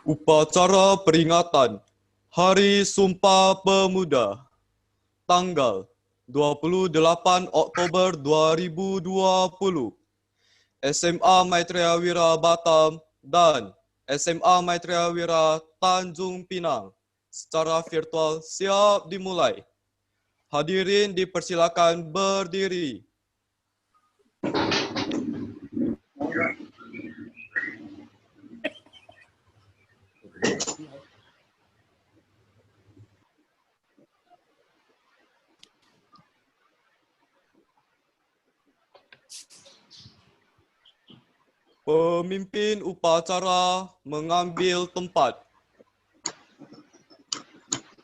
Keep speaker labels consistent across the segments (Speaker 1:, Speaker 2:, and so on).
Speaker 1: Upacara peringatan Hari Sumpah Pemuda tanggal 28 Oktober 2020 SMA Maitreya Wira Batam dan SMA Maitreya Wira Tanjung Pinang secara virtual siap dimulai. Hadirin dipersilakan berdiri. Pemimpin upacara mengambil tempat.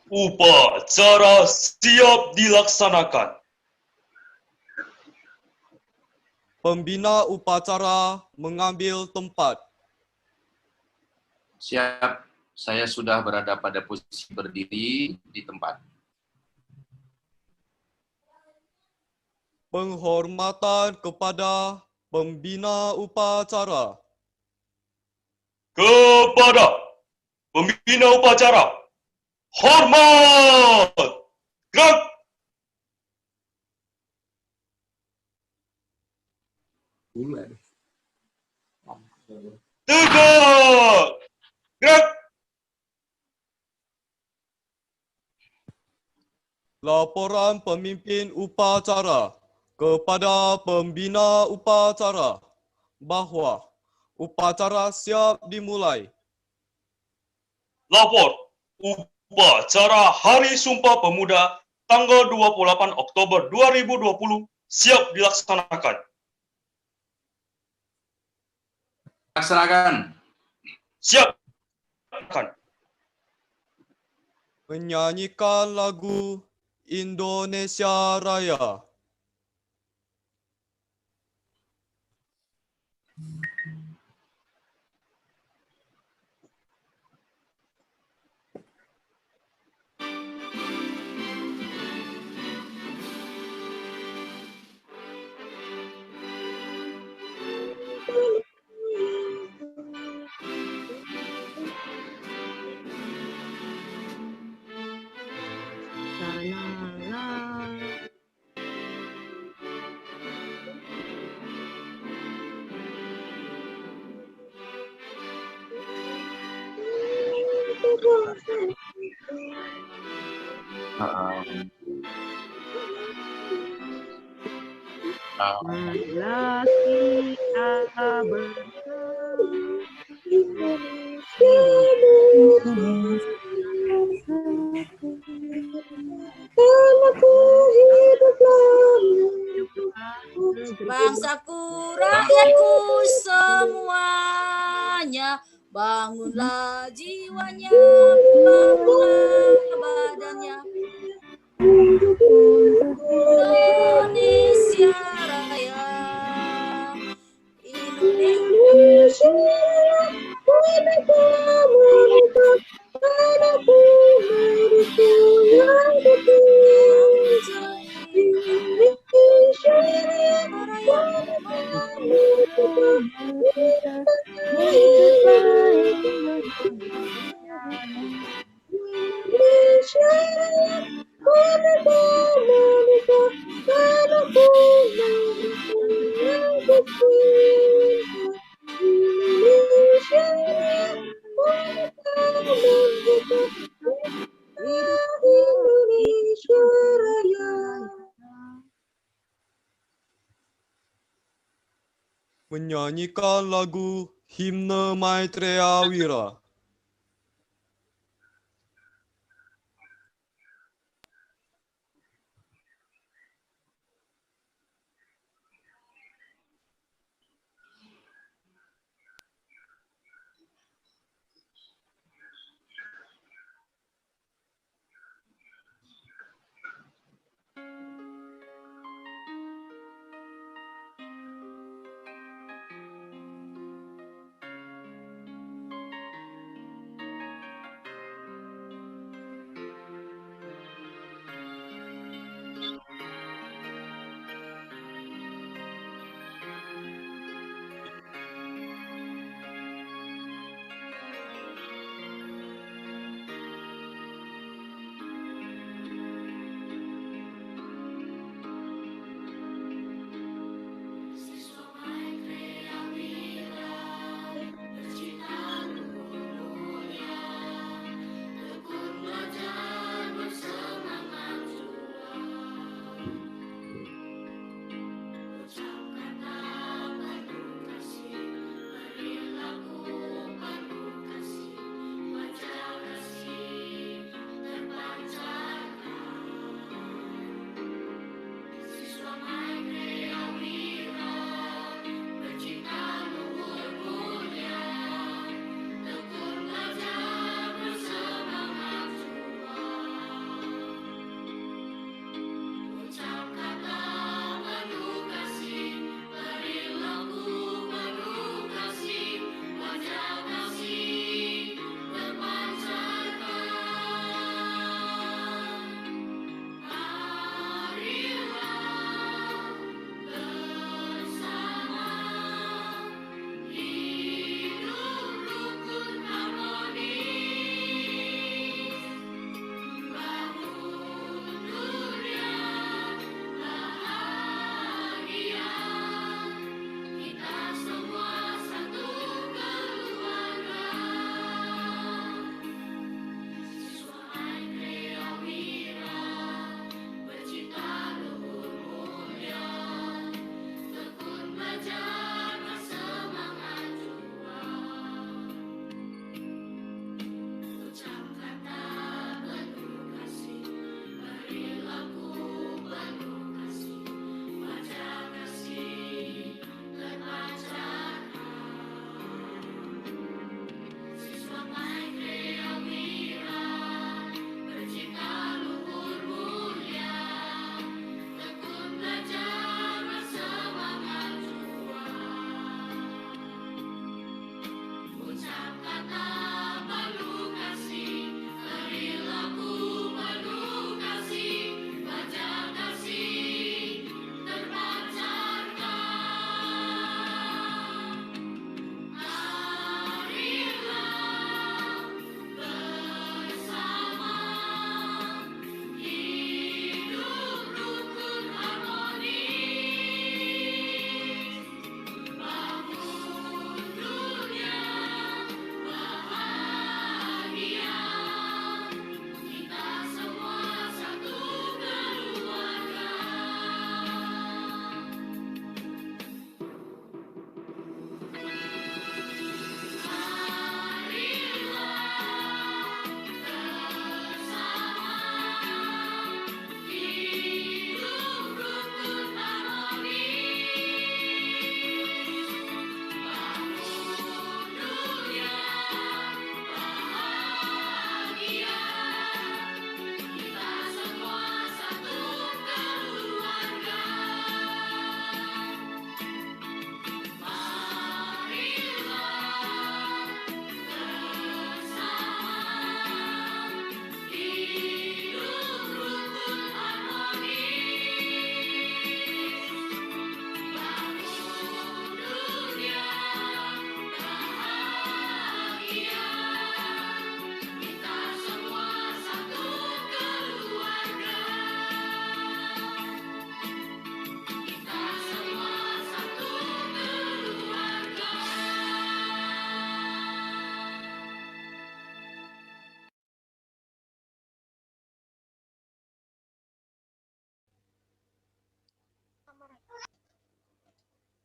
Speaker 2: Upacara siap dilaksanakan.
Speaker 1: Pembina upacara mengambil tempat.
Speaker 3: Siap, saya sudah berada pada posisi berdiri di tempat.
Speaker 1: Penghormatan kepada pembina upacara.
Speaker 2: Kepada pembina upacara, hormat! Gerak! Tegak! Gerak!
Speaker 1: Laporan pemimpin upacara kepada pembina upacara bahawa upacara siap dimulai.
Speaker 2: Lapor upacara Hari Sumpah Pemuda tanggal 28 Oktober 2020 siap dilaksanakan.
Speaker 3: Laksanakan.
Speaker 2: Siap.
Speaker 1: Menyanyikan lagu Indonesia Raya.
Speaker 4: Marilah kita
Speaker 5: Bangsaku, rakyatku semuanya, bangunlah jiwanya, bangunlah badannya. Indonesia Raya, Indonesia
Speaker 1: Menyanyikan lagu Himne Maitreya Wira.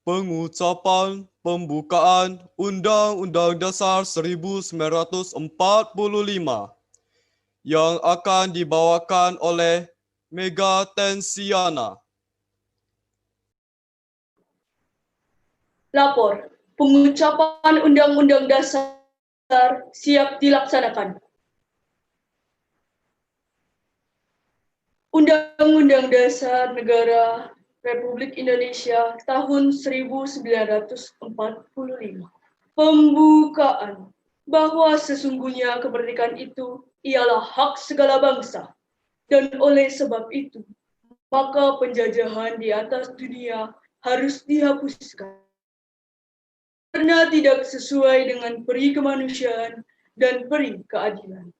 Speaker 1: Pengucapan pembukaan Undang-Undang Dasar 1945 yang akan dibawakan oleh Mega Tensiana.
Speaker 6: Lapor, pengucapan Undang-Undang Dasar siap dilaksanakan. Undang-Undang Dasar Negara Republik Indonesia tahun 1945. Pembukaan bahwa sesungguhnya kemerdekaan itu ialah hak segala bangsa, dan oleh sebab itu, maka penjajahan di atas dunia harus dihapuskan. Karena tidak sesuai dengan peri kemanusiaan dan peri keadilan.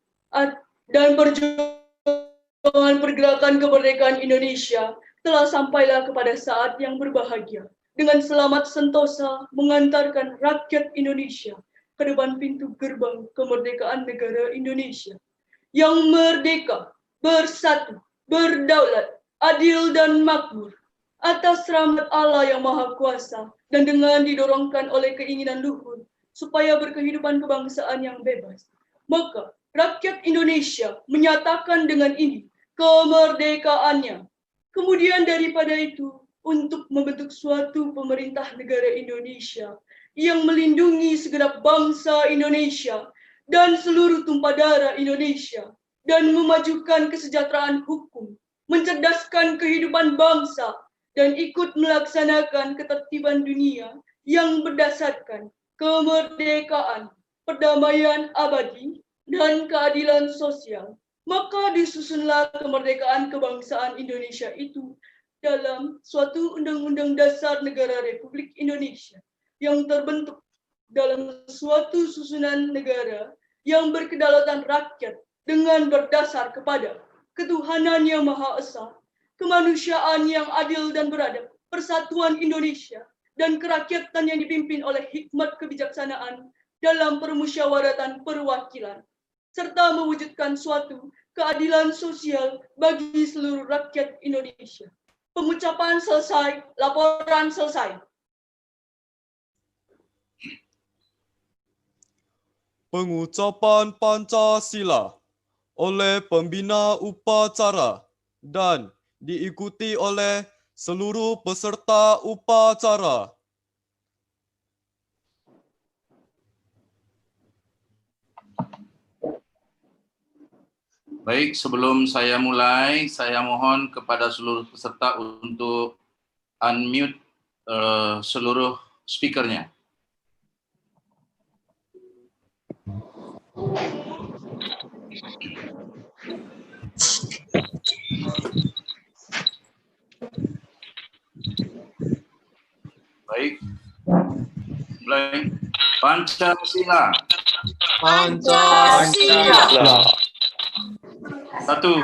Speaker 6: Dan perjuangan pergerakan kemerdekaan Indonesia telah sampailah kepada saat yang berbahagia, dengan selamat sentosa mengantarkan rakyat Indonesia ke depan pintu gerbang kemerdekaan negara Indonesia, yang merdeka, bersatu, berdaulat, adil dan makmur, atas rahmat Allah yang Maha Kuasa, dan dengan didorongkan oleh keinginan luhur, supaya berkehidupan kebangsaan yang bebas. Maka, rakyat Indonesia menyatakan dengan ini kemerdekaannya. Kemudian daripada itu, untuk membentuk suatu pemerintah negara Indonesia yang melindungi segenap bangsa Indonesia dan seluruh tumpah darah Indonesia, dan memajukan kesejahteraan hukum, mencerdaskan kehidupan bangsa, dan ikut melaksanakan ketertiban dunia yang berdasarkan kemerdekaan, perdamaian abadi, dan keadilan sosial. Maka disusunlah kemerdekaan kebangsaan Indonesia itu dalam suatu Undang-Undang Dasar Negara Republik Indonesia yang terbentuk dalam suatu susunan negara yang berkedaulatan rakyat dengan berdasar kepada ketuhanan yang Maha Esa, kemanusiaan yang adil dan beradab, persatuan Indonesia, dan kerakyatan yang dipimpin oleh hikmat kebijaksanaan dalam permusyawaratan perwakilan, serta mewujudkan suatu keadilan sosial bagi seluruh rakyat Indonesia. Pengucapan selesai, laporan selesai.
Speaker 1: Pengucapan Pancasila oleh pembina upacara dan diikuti oleh seluruh peserta upacara.
Speaker 3: Baik, sebelum saya mulai, saya mohon kepada seluruh peserta untuk unmute seluruh speakernya. Baik, mulai. Pancasila.
Speaker 5: Pancasila.
Speaker 3: Satu.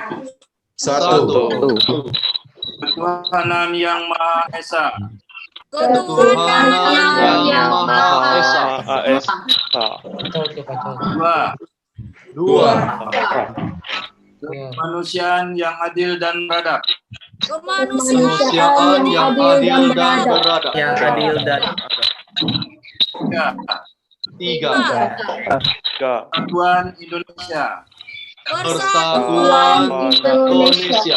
Speaker 3: Ketuhanan yang Maha Esa.
Speaker 5: Ketuhanan yang Maha Esa.
Speaker 3: Dua. Kemanusiaan yang adil dan beradab.
Speaker 5: Kemanusiaan yang adil dan beradab.
Speaker 3: Tiga. Persatuan Indonesia.
Speaker 5: Persatuan Indonesia.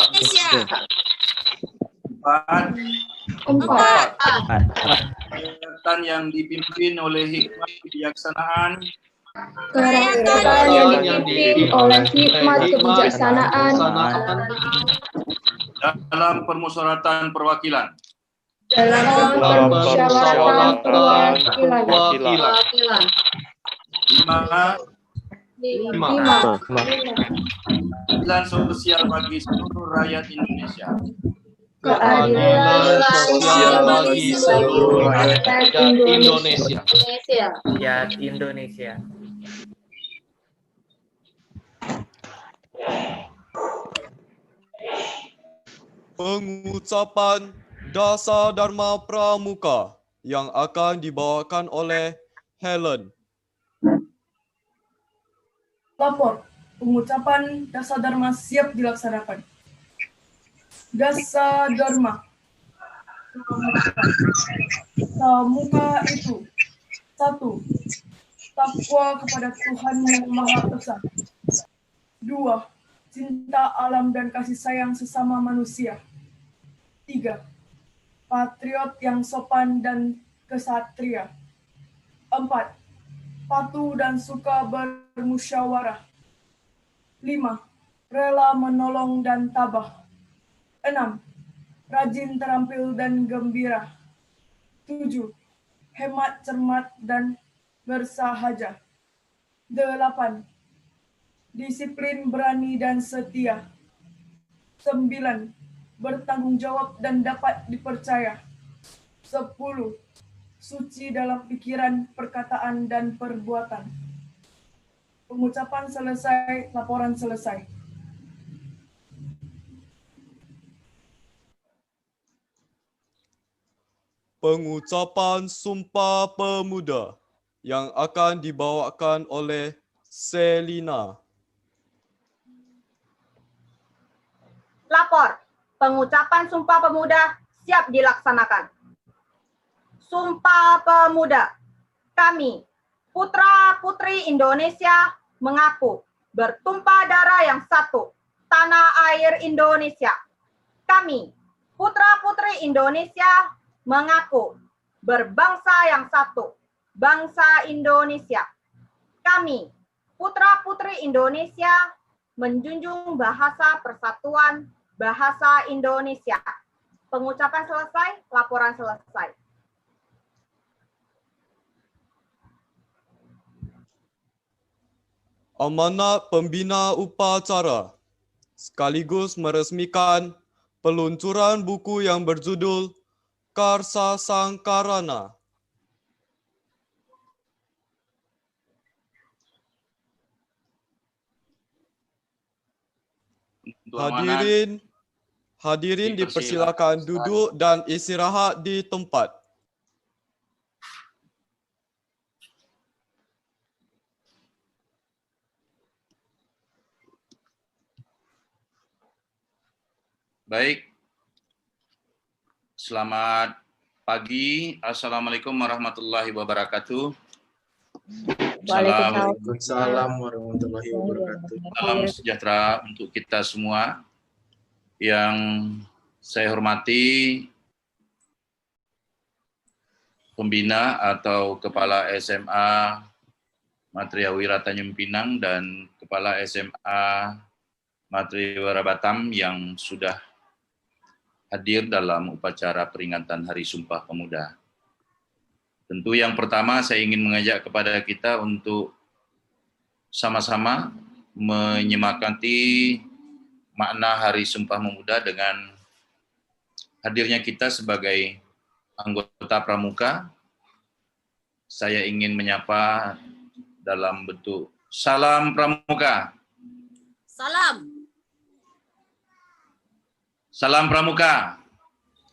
Speaker 3: Empat. Kerakyatan yang dipimpin oleh hikmat kebijaksanaan.
Speaker 5: Kerakyatan yang dipimpin oleh hikmat kebijaksanaan
Speaker 3: Dalam permusyawaratan perwakilan.
Speaker 5: dalam permusyawaratan perwakilan.
Speaker 3: Lima. Keadilan sosial bagi seluruh rakyat Indonesia.
Speaker 5: Keadilan sosial bagi seluruh rakyat Indonesia.
Speaker 1: Pengucapan Dasa Dharma Pramuka yang akan dibawakan oleh Helen.
Speaker 6: Lapor, pengucapan Dasa Dharma siap dilaksanakan. Dasa Dharma.
Speaker 7: Pramuka itu: 1. Takwa kepada Tuhan yang Maha Esa. 2. Cinta alam dan kasih sayang sesama manusia. 3. Patriot yang sopan dan kesatria. 4. Patuh dan suka bermusyawarah. 5. Rela menolong dan tabah. 6. Rajin, terampil, dan gembira. 7. Hemat, cermat, dan bersahaja. 8. Disiplin, berani, dan setia. 9. Bertanggung jawab dan dapat dipercaya. 10. Suci dalam pikiran, perkataan, dan perbuatan. Pengucapan selesai, laporan selesai.
Speaker 1: Pengucapan Sumpah Pemuda yang akan dibawakan oleh Selina.
Speaker 8: Lapor. Pengucapan Sumpah Pemuda siap dilaksanakan. Sumpah Pemuda. Kami, putra-putri Indonesia, mengaku bertumpah darah yang satu, tanah air Indonesia. Kami, putra-putri Indonesia, mengaku berbangsa yang satu, bangsa Indonesia. Kami, putra-putri Indonesia, menjunjung bahasa persatuan, bahasa Indonesia. Pengucapan selesai, laporan selesai.
Speaker 1: Amanat Pembina Upacara sekaligus meresmikan peluncuran buku yang berjudul Karsa Sangkarana.
Speaker 3: Untuk amanat,
Speaker 1: Hadirin dipersilakan duduk dan istirahat di tempat.
Speaker 3: baik. Selamat pagi. Assalamualaikum warahmatullahi wabarakatuh.
Speaker 5: Waalaikumsalam warahmatullahi wabarakatuh.
Speaker 3: Salam sejahtera untuk kita semua. Yang saya hormati pembina atau Kepala SMA Matriawira Tanjung Pinang dan Kepala SMA Matriawira Batam yang sudah hadir dalam upacara peringatan Hari Sumpah Pemuda. Tentu yang pertama saya ingin mengajak kepada kita untuk sama-sama menyemangati makna Hari Sumpah Pemuda dengan hadirnya kita sebagai anggota Pramuka. Saya ingin menyapa dalam bentuk salam Pramuka.
Speaker 9: Salam.
Speaker 3: Salam Pramuka.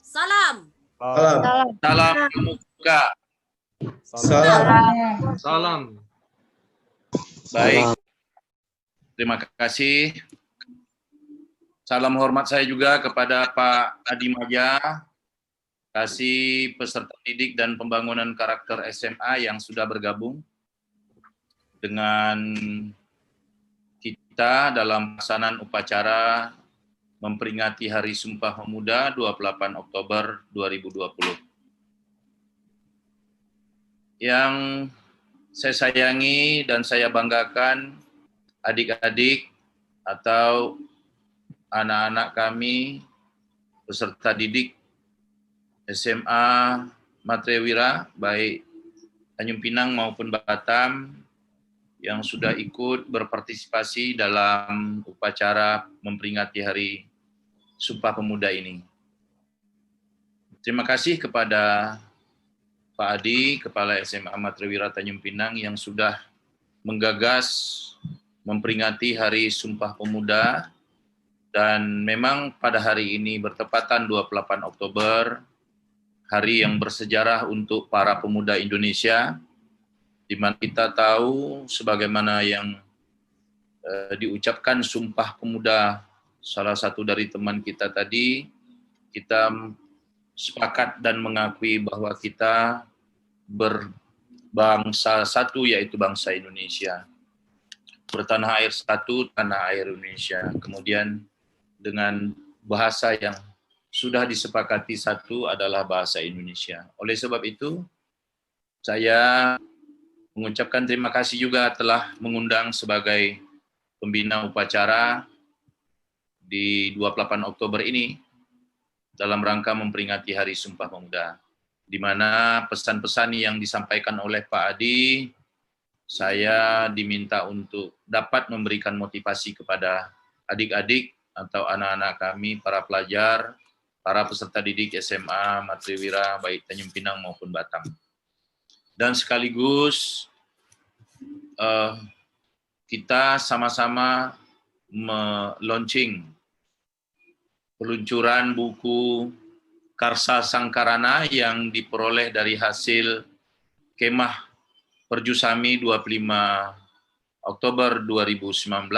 Speaker 9: Salam.
Speaker 3: Salam Pramuka.
Speaker 5: Salam.
Speaker 3: Baik. Terima kasih. Salam hormat saya juga kepada Pak Adi Maja, kasih peserta didik dan pembangunan karakter SMA yang sudah bergabung dengan kita dalam pelaksanaan upacara memperingati Hari Sumpah Pemuda 28 Oktober 2020. Yang saya sayangi dan saya banggakan adik-adik atau anak-anak kami, peserta didik SMA Matriawira, baik Tanjung Pinang maupun Batam, yang sudah ikut berpartisipasi dalam upacara memperingati Hari Sumpah Pemuda ini. Terima kasih kepada Pak Adi, Kepala SMA Matriawira Tanjung Pinang yang sudah menggagas memperingati Hari Sumpah Pemuda, dan memang pada hari ini bertepatan 28 Oktober, hari yang bersejarah untuk para pemuda Indonesia, di mana kita tahu sebagaimana yang diucapkan Sumpah Pemuda salah satu dari teman kita tadi, kita sepakat dan mengakui bahwa kita berbangsa satu, yaitu bangsa Indonesia. Bertanah air satu, tanah air Indonesia. Kemudian dengan bahasa yang sudah disepakati satu adalah bahasa Indonesia. Oleh sebab itu, saya mengucapkan terima kasih juga telah mengundang sebagai pembina upacara di 28 Oktober ini dalam rangka memperingati Hari Sumpah Pemuda, di mana pesan-pesan yang disampaikan oleh Pak Adi, saya diminta untuk dapat memberikan motivasi kepada adik-adik atau anak-anak kami, para pelajar, para peserta didik SMA, Matriwira, baik Tanjung Pinang maupun Batam. Dan sekaligus kita sama-sama launching peluncuran buku Karsa Sangkarana yang diperoleh dari hasil Kemah Perjusami 25 Oktober 2019,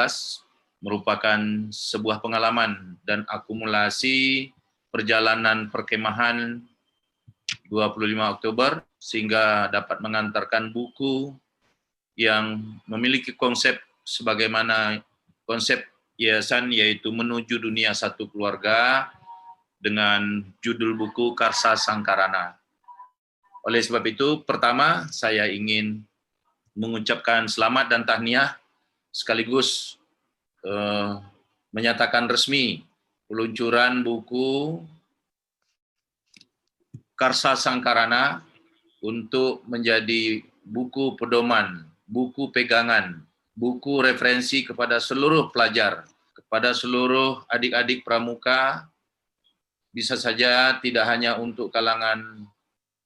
Speaker 3: merupakan sebuah pengalaman dan akumulasi perjalanan perkemahan 25 Oktober sehingga dapat mengantarkan buku yang memiliki konsep sebagaimana konsep yayasan, yaitu Menuju Dunia Satu Keluarga, dengan judul buku Karsa Sangkarana. Oleh sebab itu, pertama saya ingin mengucapkan selamat dan tahniah sekaligus menyatakan resmi peluncuran buku Karsa Sangkarana untuk menjadi buku pedoman, buku pegangan, buku referensi kepada seluruh pelajar, kepada seluruh adik-adik pramuka, bisa saja tidak hanya untuk kalangan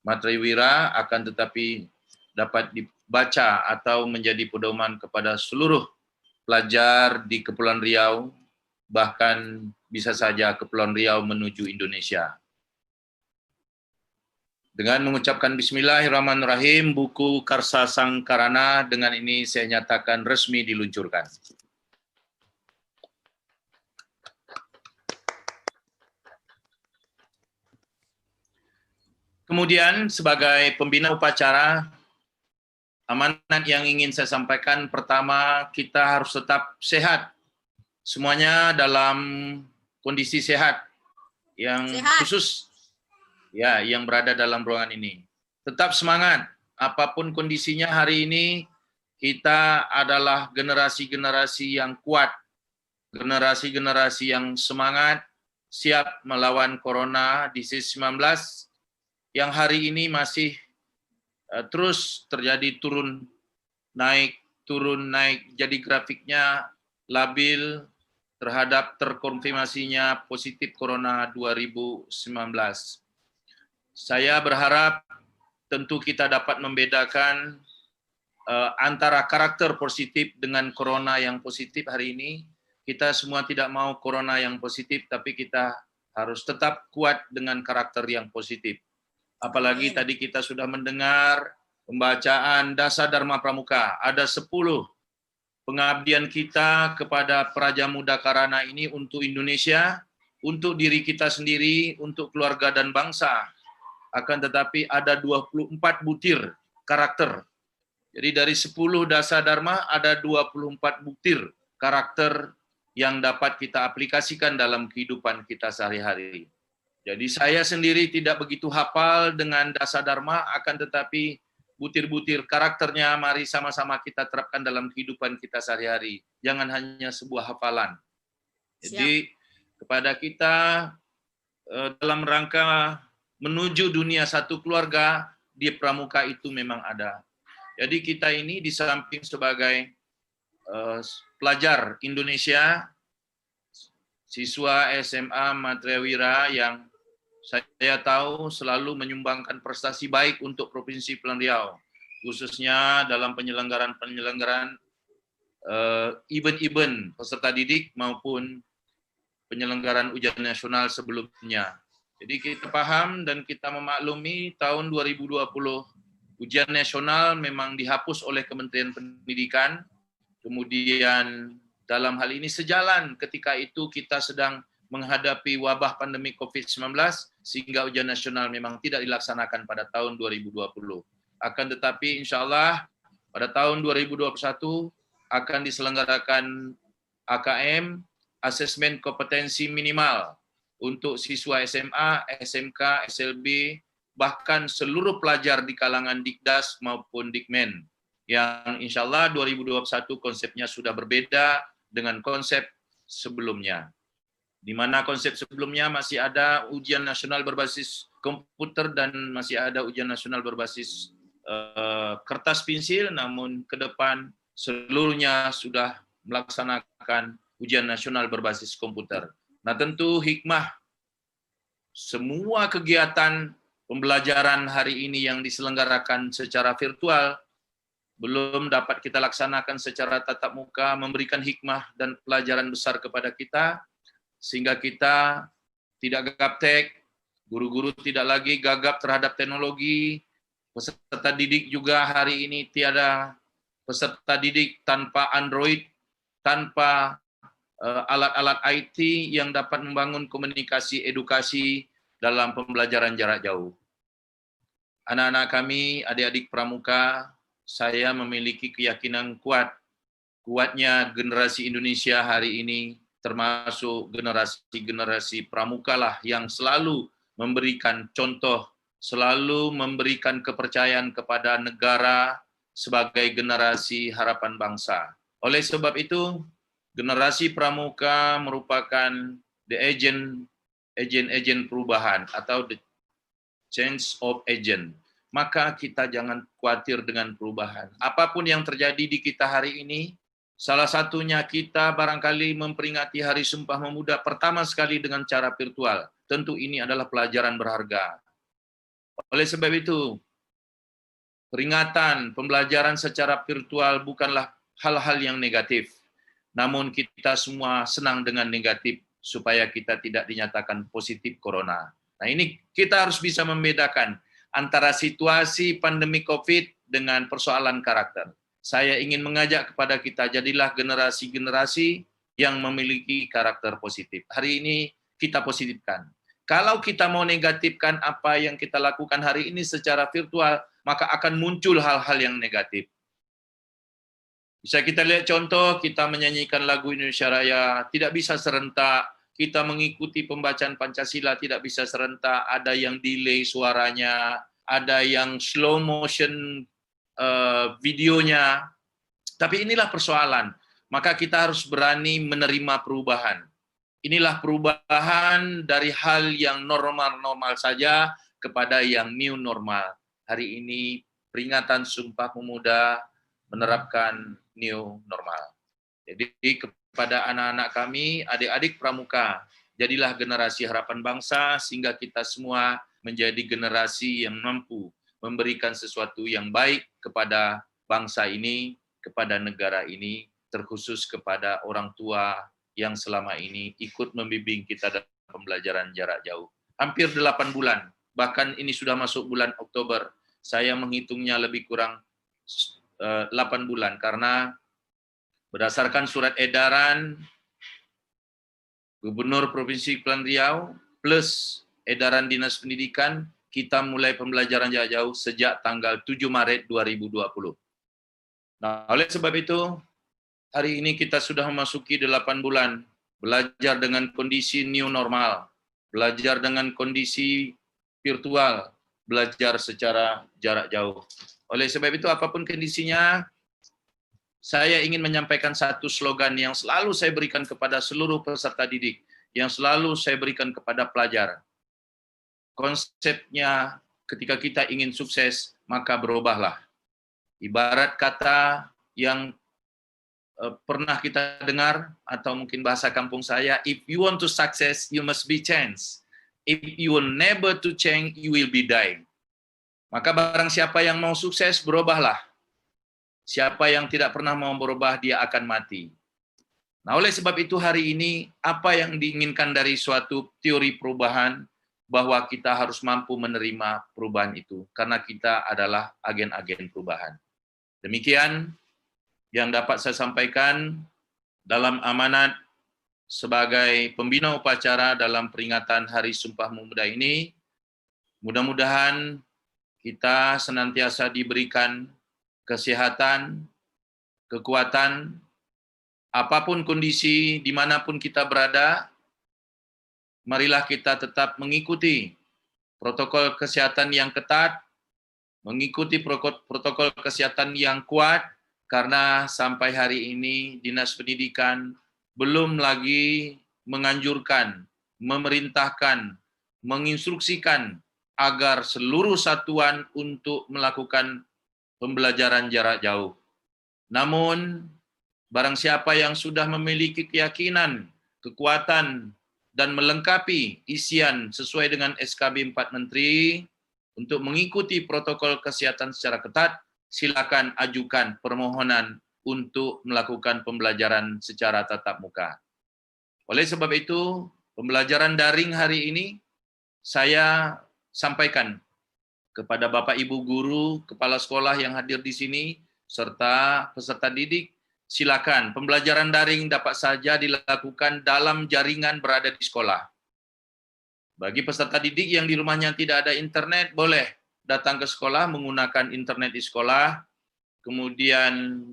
Speaker 3: Matriwira, akan tetapi dapat dibaca atau menjadi pedoman kepada seluruh pelajar di Kepulauan Riau, bahkan bisa saja Kepulauan Riau menuju Indonesia. Dengan mengucapkan Bismillahirrahmanirrahim, buku Karsa Sangkarana dengan ini saya nyatakan resmi diluncurkan. Kemudian sebagai pembina upacara, amanat yang ingin saya sampaikan, pertama, kita harus tetap sehat. Semuanya dalam kondisi sehat. Yang khusus ya, yang berada dalam ruangan ini. Tetap semangat, apapun kondisinya hari ini, kita adalah generasi-generasi yang kuat, generasi-generasi yang semangat, siap melawan Corona disease 19, yang hari ini masih terus terjadi turun naik, jadi grafiknya labil terhadap terkonfirmasinya positif Corona 2019. Saya berharap tentu kita dapat membedakan antara karakter positif dengan corona yang positif hari ini. Kita semua tidak mau corona yang positif, tapi kita harus tetap kuat dengan karakter yang positif. Apalagi tadi kita sudah mendengar pembacaan Dasar Dharma Pramuka. Ada 10 pengabdian kita kepada Praja Muda Karana ini untuk Indonesia, untuk diri kita sendiri, untuk keluarga dan bangsa. Akan tetapi ada 24 butir karakter. Jadi dari 10 dasar dharma ada 24 butir karakter yang dapat kita aplikasikan dalam kehidupan kita sehari-hari. Jadi saya sendiri tidak begitu hafal dengan dasar dharma, akan tetapi butir-butir karakternya mari sama-sama kita terapkan dalam kehidupan kita sehari-hari. Jangan hanya sebuah hafalan. Jadi kepada kita dalam rangka menuju dunia satu keluarga, di pramuka itu memang ada. Jadi kita ini di samping sebagai pelajar Indonesia, siswa SMA Matriwira yang saya tahu selalu menyumbangkan prestasi baik untuk Provinsi Kepulauan Riau, khususnya dalam penyelenggaraan event-event peserta didik maupun penyelenggaraan ujian nasional sebelumnya. Jadi kita paham dan kita memaklumi tahun 2020 ujian nasional memang dihapus oleh Kementerian Pendidikan. Kemudian dalam hal ini sejalan ketika itu kita sedang menghadapi wabah pandemi COVID-19 sehingga ujian nasional memang tidak dilaksanakan pada tahun 2020. Akan tetapi insya Allah pada tahun 2021 akan diselenggarakan AKM, asesmen kompetensi minimal untuk siswa SMA, SMK, SLB, bahkan seluruh pelajar di kalangan Dikdas maupun Dikmen. Yang insya Allah 2021 konsepnya sudah berbeda dengan konsep sebelumnya. Di mana konsep sebelumnya masih ada ujian nasional berbasis komputer dan masih ada ujian nasional berbasis kertas pensil, namun ke depan seluruhnya sudah melaksanakan ujian nasional berbasis komputer. Nah, tentu hikmah semua kegiatan pembelajaran hari ini yang diselenggarakan secara virtual belum dapat kita laksanakan secara tatap muka, memberikan hikmah dan pelajaran besar kepada kita, sehingga kita tidak gaptek, guru-guru tidak lagi gagap terhadap teknologi, peserta didik juga hari ini tiada peserta didik tanpa Android, tanpa alat-alat IT yang dapat membangun komunikasi edukasi dalam pembelajaran jarak jauh. Anak-anak kami, adik-adik pramuka, saya memiliki keyakinan kuatnya generasi Indonesia hari ini, termasuk generasi pramuka lah yang selalu memberikan contoh, selalu memberikan kepercayaan kepada negara sebagai generasi harapan bangsa. Oleh sebab itu, generasi pramuka merupakan the agent perubahan atau the change of agent. Maka kita jangan khawatir dengan perubahan. Apapun yang terjadi di kita hari ini, salah satunya kita barangkali memperingati Hari Sumpah Pemuda pertama sekali dengan cara virtual. Tentu ini adalah pelajaran berharga. Oleh sebab itu, peringatan, pembelajaran secara virtual bukanlah hal-hal yang negatif. Namun kita semua senang dengan negatif supaya kita tidak dinyatakan positif corona. Nah, ini kita harus bisa membedakan antara situasi pandemi COVID dengan persoalan karakter. Saya ingin mengajak kepada kita, jadilah generasi-generasi yang memiliki karakter positif. Hari ini kita positifkan. Kalau kita mau negatifkan apa yang kita lakukan hari ini secara virtual, maka akan muncul hal-hal yang negatif. Bisa kita lihat contoh, kita menyanyikan lagu Indonesia Raya, tidak bisa serentak, kita mengikuti pembacaan Pancasila tidak bisa serentak, ada yang delay suaranya, ada yang slow motion videonya. Tapi inilah persoalan. Maka kita harus berani menerima perubahan. Inilah perubahan dari hal yang normal-normal saja kepada yang new normal. Hari ini peringatan Sumpah Pemuda menerapkan new normal. Jadi kepada anak-anak kami, adik-adik pramuka, jadilah generasi harapan bangsa sehingga kita semua menjadi generasi yang mampu memberikan sesuatu yang baik kepada bangsa ini, kepada negara ini, terkhusus kepada orang tua yang selama ini ikut membimbing kita dalam pembelajaran jarak jauh. Hampir 8 bulan, bahkan ini sudah masuk bulan Oktober, saya menghitungnya lebih kurang 8 bulan, karena berdasarkan surat edaran Gubernur Provinsi Kepulauan Riau plus edaran Dinas Pendidikan, kita mulai pembelajaran jarak jauh sejak tanggal 7 Maret 2020. Nah, oleh sebab itu, hari ini kita sudah memasuki 8 bulan belajar dengan kondisi new normal, belajar dengan kondisi virtual, belajar secara jarak jauh. Oleh sebab itu, apapun kondisinya, saya ingin menyampaikan satu slogan yang selalu saya berikan kepada seluruh peserta didik, yang selalu saya berikan kepada pelajar. Konsepnya, ketika kita ingin sukses, maka berubahlah. Ibarat kata yang pernah kita dengar, atau mungkin bahasa kampung saya, if you want to success, you must be change. If you will never to change, you will be dying. Maka barang siapa yang mau sukses, berubahlah. Siapa yang tidak pernah mau berubah, dia akan mati. Nah, oleh sebab itu hari ini, apa yang diinginkan dari suatu teori perubahan, bahwa kita harus mampu menerima perubahan itu, karena kita adalah agen-agen perubahan. Demikian yang dapat saya sampaikan dalam amanat sebagai pembina upacara dalam peringatan Hari Sumpah Pemuda ini. Mudah-mudahan kita senantiasa diberikan kesehatan, kekuatan, apapun kondisi, dimanapun kita berada, marilah kita tetap mengikuti protokol kesehatan yang ketat, mengikuti protokol kesehatan yang kuat, karena sampai hari ini Dinas Pendidikan belum lagi menganjurkan, memerintahkan, menginstruksikan agar seluruh satuan untuk melakukan pembelajaran jarak jauh. Namun, barang siapa yang sudah memiliki keyakinan, kekuatan, dan melengkapi isian sesuai dengan SKB 4 Menteri untuk mengikuti protokol kesehatan secara ketat, silakan ajukan permohonan untuk melakukan pembelajaran secara tatap muka. Oleh sebab itu, pembelajaran daring hari ini saya sampaikan kepada Bapak Ibu guru, kepala sekolah yang hadir di sini, serta peserta didik, silakan pembelajaran daring dapat saja dilakukan dalam jaringan berada di sekolah. Bagi peserta didik yang di rumahnya tidak ada internet, boleh datang ke sekolah menggunakan internet di sekolah, kemudian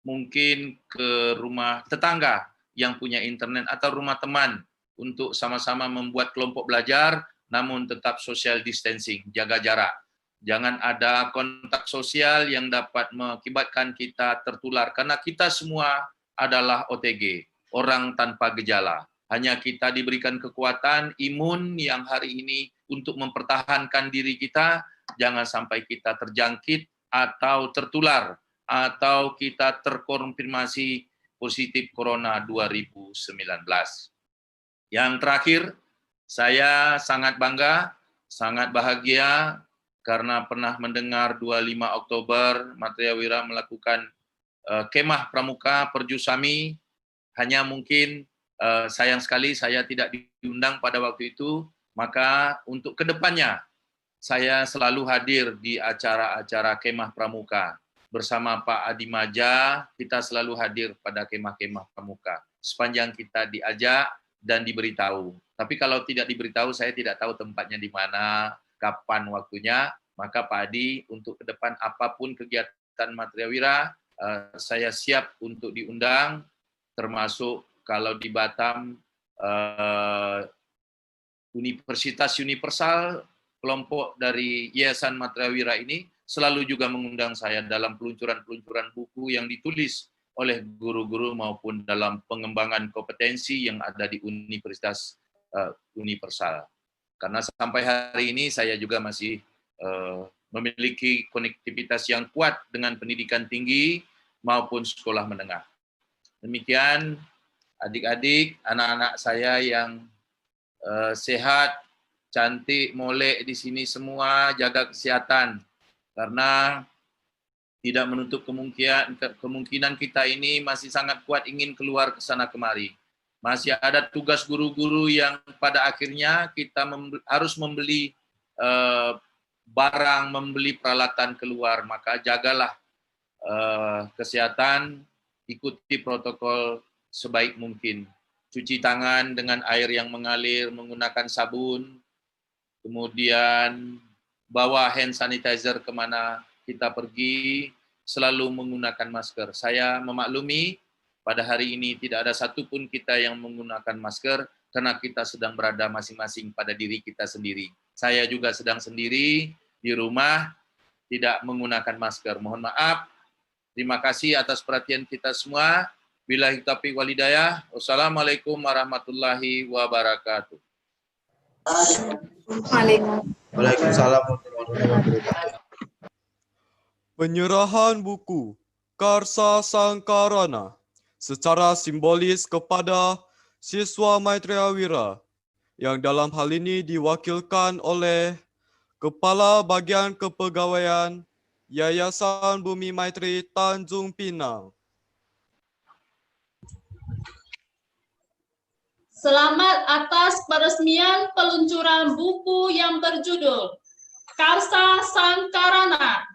Speaker 3: mungkin ke rumah tetangga yang punya internet atau rumah teman untuk sama-sama membuat kelompok belajar, namun tetap social distancing, jaga jarak. Jangan ada kontak sosial yang dapat mengakibatkan kita tertular, karena kita semua adalah OTG, orang tanpa gejala. Hanya kita diberikan kekuatan imun yang hari ini untuk mempertahankan diri kita, jangan sampai kita terjangkit atau tertular, atau kita terkonfirmasi positif Corona 2019. Yang terakhir, saya sangat bangga, sangat bahagia karena pernah mendengar 25 Oktober Matriya Wira melakukan kemah pramuka Perjusami. Hanya mungkin sayang sekali saya tidak diundang pada waktu itu, maka untuk kedepannya saya selalu hadir di acara-acara kemah pramuka. Bersama Pak Adi Maja, kita selalu hadir pada kemah-kemah pramuka. Sepanjang kita diajak dan diberitahu. Tapi kalau tidak diberitahu, saya tidak tahu tempatnya di mana, kapan waktunya, maka Pak Adi untuk ke depan apapun kegiatan Matriya Wira, saya siap untuk diundang, termasuk kalau di Batam, Universitas Universal, kelompok dari Yayasan Matriya Wira ini, selalu juga mengundang saya dalam peluncuran-peluncuran buku yang ditulis oleh guru-guru maupun dalam pengembangan kompetensi yang ada di Universitas Universal. Karena sampai hari ini saya juga masih memiliki konektivitas yang kuat dengan pendidikan tinggi maupun sekolah menengah. Demikian adik-adik, anak-anak saya yang sehat, cantik, molek di sini semua, jaga kesehatan. Karena tidak menutup kemungkinan kita ini masih sangat kuat ingin keluar ke sana kemari. Masih ada tugas guru-guru yang pada akhirnya kita harus membeli barang, membeli peralatan keluar. Maka jagalah kesehatan, ikuti protokol sebaik mungkin. Cuci tangan dengan air yang mengalir, menggunakan sabun, kemudian bawa hand sanitizer kemana kita pergi, selalu menggunakan masker. Saya memaklumi pada hari ini tidak ada satupun kita yang menggunakan masker karena kita sedang berada masing-masing pada diri kita sendiri. Saya juga sedang sendiri di rumah, tidak menggunakan masker. Mohon maaf. Terima kasih atas perhatian kita semua. Billahi taufiq wal hidayah. Wassalamualaikum warahmatullahi wabarakatuh.
Speaker 5: Waalaikumsalam warahmatullahi wabarakatuh.
Speaker 1: Penyerahan buku Karsa Sangkarana secara simbolis kepada siswa Maitreya Wira yang dalam hal ini diwakilkan oleh Kepala Bagian Kepegawaian Yayasan Bumi Maitri Tanjung Pinang.
Speaker 10: Selamat atas peresmian peluncuran buku yang berjudul Karsa Sangkarana.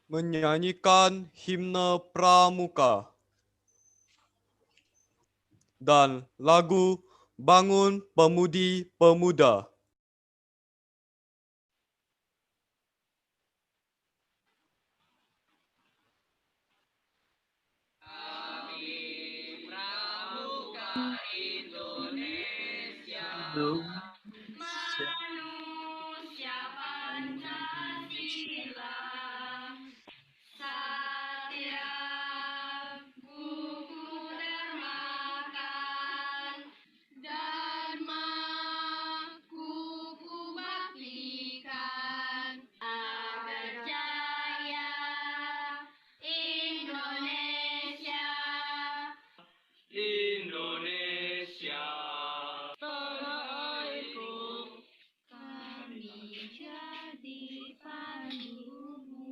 Speaker 1: menyanyikan himne pramuka dan lagu Bangun Pemudi Pemuda.
Speaker 11: Manusia Pancasila, setiap buku termakan, Dharma kuku baktikan, agar jaya Indonesia. Indonesia tanah airku, kami jadi pandumu.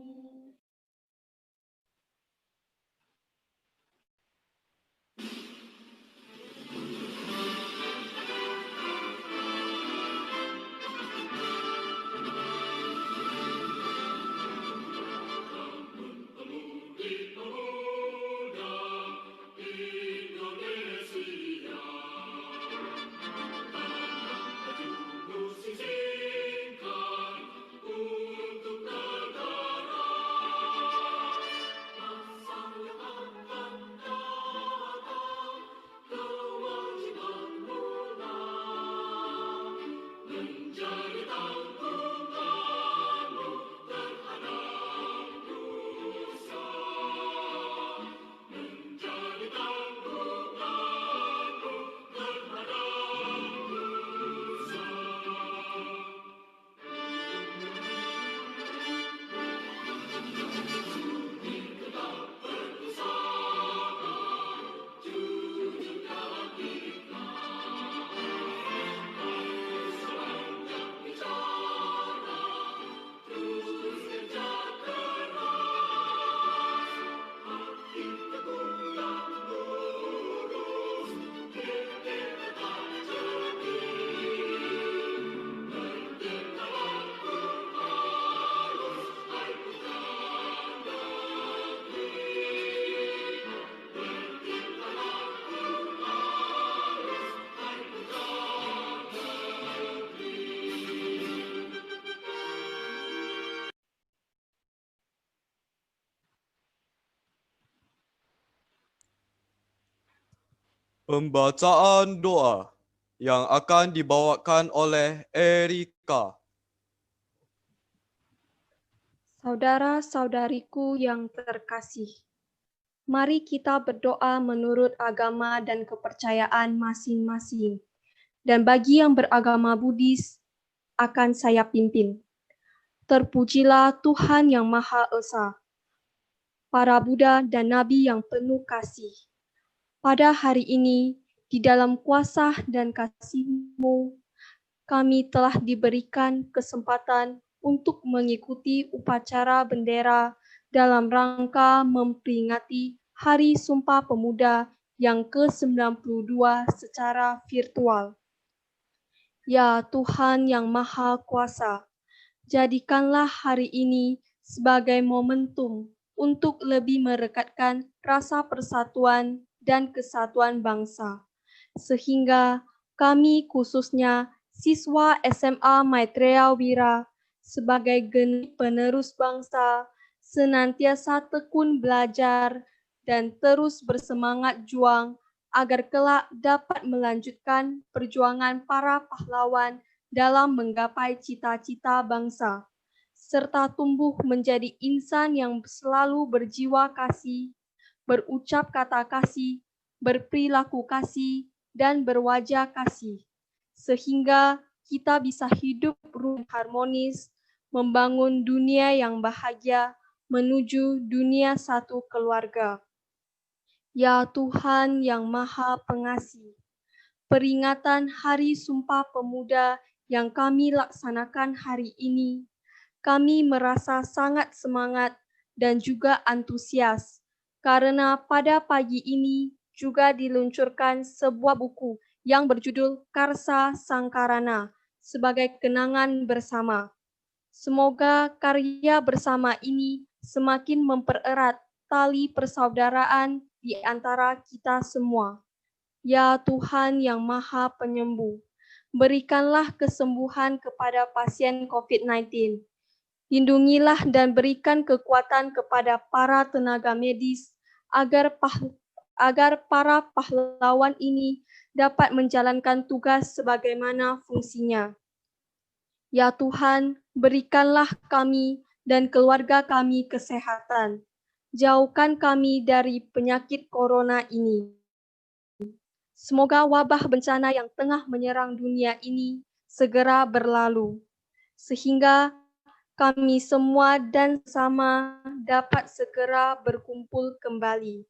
Speaker 1: Pembacaan doa yang akan dibawakan oleh Erika.
Speaker 12: Saudara-saudariku yang terkasih, mari kita berdoa menurut agama dan kepercayaan masing-masing. Dan bagi yang beragama Buddhis, akan saya pimpin. Terpujilah Tuhan Yang Maha Esa, para Buddha dan Nabi yang penuh kasih. Pada hari ini, di dalam kuasa dan kasih-Mu, kami telah diberikan kesempatan untuk mengikuti upacara bendera dalam rangka memperingati Hari Sumpah Pemuda yang ke-92 secara virtual. Ya Tuhan Yang Maha Kuasa, jadikanlah hari ini sebagai momentum untuk lebih merekatkan rasa persatuan dan kesatuan bangsa, sehingga kami khususnya siswa SMA Maitreya Wira sebagai generasi penerus bangsa senantiasa tekun belajar dan terus bersemangat juang agar kelak dapat melanjutkan perjuangan para pahlawan dalam menggapai cita-cita bangsa, serta tumbuh menjadi insan yang selalu berjiwa kasih, berucap kata kasih, berperilaku kasih, dan berwajah kasih, sehingga kita bisa hidup harmonis, membangun dunia yang bahagia, menuju dunia satu keluarga. Ya Tuhan Yang Maha Pengasih, peringatan Hari Sumpah Pemuda yang kami laksanakan hari ini, kami merasa sangat semangat dan juga antusias, karena pada pagi ini juga diluncurkan sebuah buku yang berjudul Karsa Sangkarana sebagai kenangan bersama. Semoga karya bersama ini semakin mempererat tali persaudaraan di antara kita semua. Ya Tuhan yang Maha Penyembuh, berikanlah kesembuhan kepada pasien COVID-19. Lindungilah dan berikan kekuatan kepada para tenaga medis agar para pahlawan ini dapat menjalankan tugas sebagaimana fungsinya. Ya Tuhan, berikanlah kami dan keluarga kami kesehatan. Jauhkan kami dari penyakit corona ini. Semoga wabah bencana yang tengah menyerang dunia ini segera berlalu, sehingga kami semua dan sama dapat segera berkumpul kembali.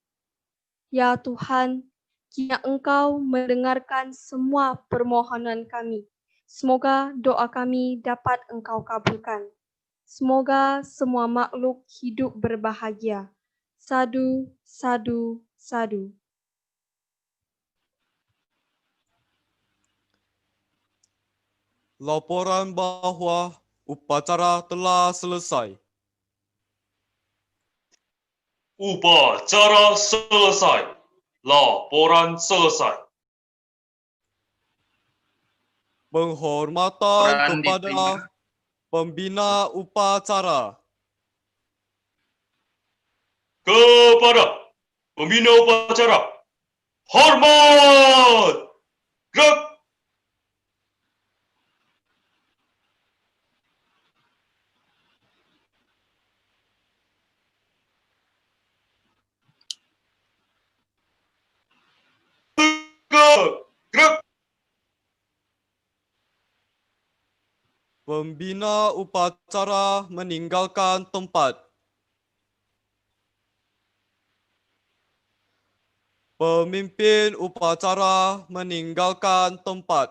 Speaker 12: Ya Tuhan, kiranya Engkau mendengarkan semua permohonan kami. Semoga doa kami dapat Engkau kabulkan. Semoga semua makhluk hidup berbahagia. Sadu, sadu, sadu.
Speaker 1: Laporan bahwa upacara telah selesai.
Speaker 2: Upacara selesai. Laporan selesai.
Speaker 1: Penghormatan
Speaker 3: Laporan
Speaker 1: kepada
Speaker 3: diterima.
Speaker 1: pembina upacara.
Speaker 2: Kepada pembina upacara. Hormat! Gerak! Gerak!
Speaker 1: Pembina upacara meninggalkan tempat. Pemimpin upacara meninggalkan tempat.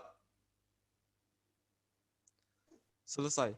Speaker 1: Selesai.